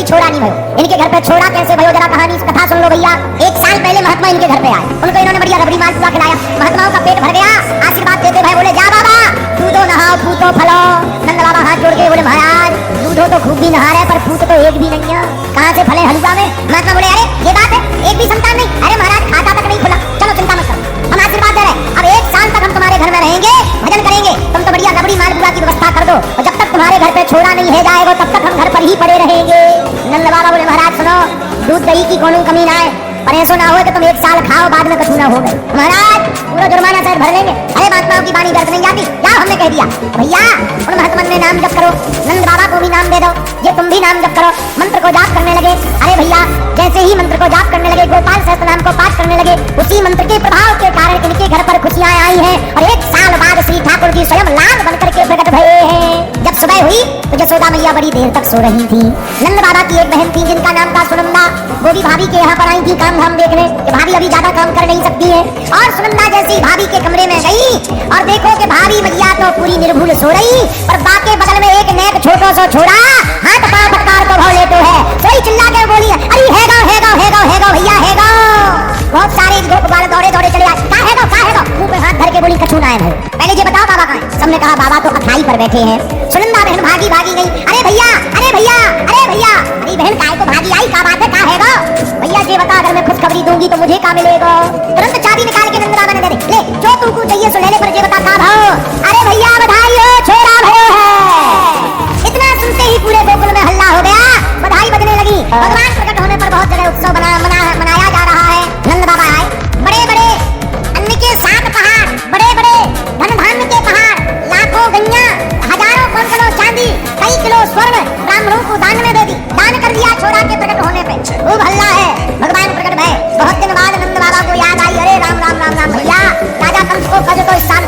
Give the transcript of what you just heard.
छोड़ा नहीं भयो। इनके घर पे छोड़ा कैसे भयो, जरा कहानी कथा सुन लो भैया। 1 साल पहले महात्मा इनके घर पे आए, उनको इन्होंने बढ़िया रबड़ी मालपुआ खिलाया, महात्माओं का पेट भर गया। आशीर्वाद देते भाई बोले जा बाबा दूधो नहाओ फूटो फलो। नंद बाबा हाथ जोड़ के बोले महाराज दूधो तो खूब भी नहा रहे पर फूट तो एक भी नहीं है, कहाँ से फले हलवा में। महात्मा बोले अरे ये बात है, एक भी संतान नहीं। अरे महाराज खाता तक नहीं खुला, चलो चिंता मत करो, हम आशीर्वाद दे रहे हैं। अब 1 साल तक हम तुम्हारे घर में रहेंगे, भजन करेंगे, तुम तो बढ़िया रबड़ी मालपुआ की व्यवस्था कर दो, और जब तक तुम्हारे घर पे छोड़ा नहीं है जाएगा तब तक हम घर पर ही पड़े रहेंगे। नंद बाबा बोले महाराज सुनो, दूध दही की कोनो कमी ना है, पर ऐसा ना हो कि तुम 1 साल खाओ बाद में कछु ना हो गए। महाराज पूरा जुर्माना शायद भर लेंगे। अरे महात्माओं की वाणी व्यर्थ नहीं जाती, क्या हमने कह दिया भैया। उन महात्मा ने नाम जप करो, नंद बाबा को भी नाम दे दो, ये तुम भी नाम जप करो। मंत्र को जाप करने लगे। अरे भैया जैसे ही मंत्र को जाप करने लगे, गोपाल सहस्त्र नाम को पाठ करने लगे, उसी मंत्र के प्रभाव के कारण इनके घर पर खुशियां आई हैं, और 1 साल बाद श्री ठाकुर जी स्वयं लाल बनकर के प्रकट भये हैं। जब सुबह हुई तो जसोदा मैया बड़ी देर तक सो रही थी। नंद बाबा की एक बहन थी जिनका नाम था सुनंदा, वो भी भाभी के यहाँ पर आई थी काम धाम देखने कि भाभी अभी ज्यादा काम कर नहीं सकती है। और सुनंदा जैसी भाभी के कमरे में गई और देखो कि भाभी मैया तो पूरी निर्भुल सो रही, पर बाके बगल में एक नेक छोटो सो छोड़ा हाथ पांव फटकार को भौले तो है, सोई चिल्ला के बोली अरे हैगा हैगा हैगा हैगा भैया हैगा। बहुत सारे गोपाल दौड़े दौड़े चले आए, का हैगा मुंह पे हाथ धर के बोली कछु ना है भाई, पहले ये बताओ बाबा कहाँ है। सबने कहा बाबा तो अखाई पर बैठे हैं। सुनंदा बहन भागी भागी गई, अरे भैया अरे भैया अरे भैया। अरे बहन काय को भागी आई, का बात है, का हैगा भैया ये बता, अगर मैं खुशखबरी दूंगी तो मुझे का मिलेगा। तुरंत चाबी निकाल के नंद बाबा ने दे दी, ले जो तुमको चाहिए सो ले ले, पर ये बता का भाव। अरे भैया बधाई हो, छोरा भयो है। इतना सुनते ही पूरे गोकुल में हल्ला हो गया, बधाई बजने लगी। भगवान प्रकट होने पर बहुत जगह उत्सव मनाया जा रहा है। नंद बाबा आए, बड़े बड़े अन्न के 7 पहाड़, बड़े बड़े धन धान्य के पहाड़, लाखों गैया, हजारों कौंसलों चांदी, कई किलो स्वर्ण ब्राह्मणों को दान में दे दी, दान कर दिया छोरा के प्रकट होने पे। खूब हल्ला है, भगवान प्रकट भये। बहुत दिन बाद नंद बाबा को याद आई, अरे राम राम राम राम भैया, राजा कंस को कज तो इस साल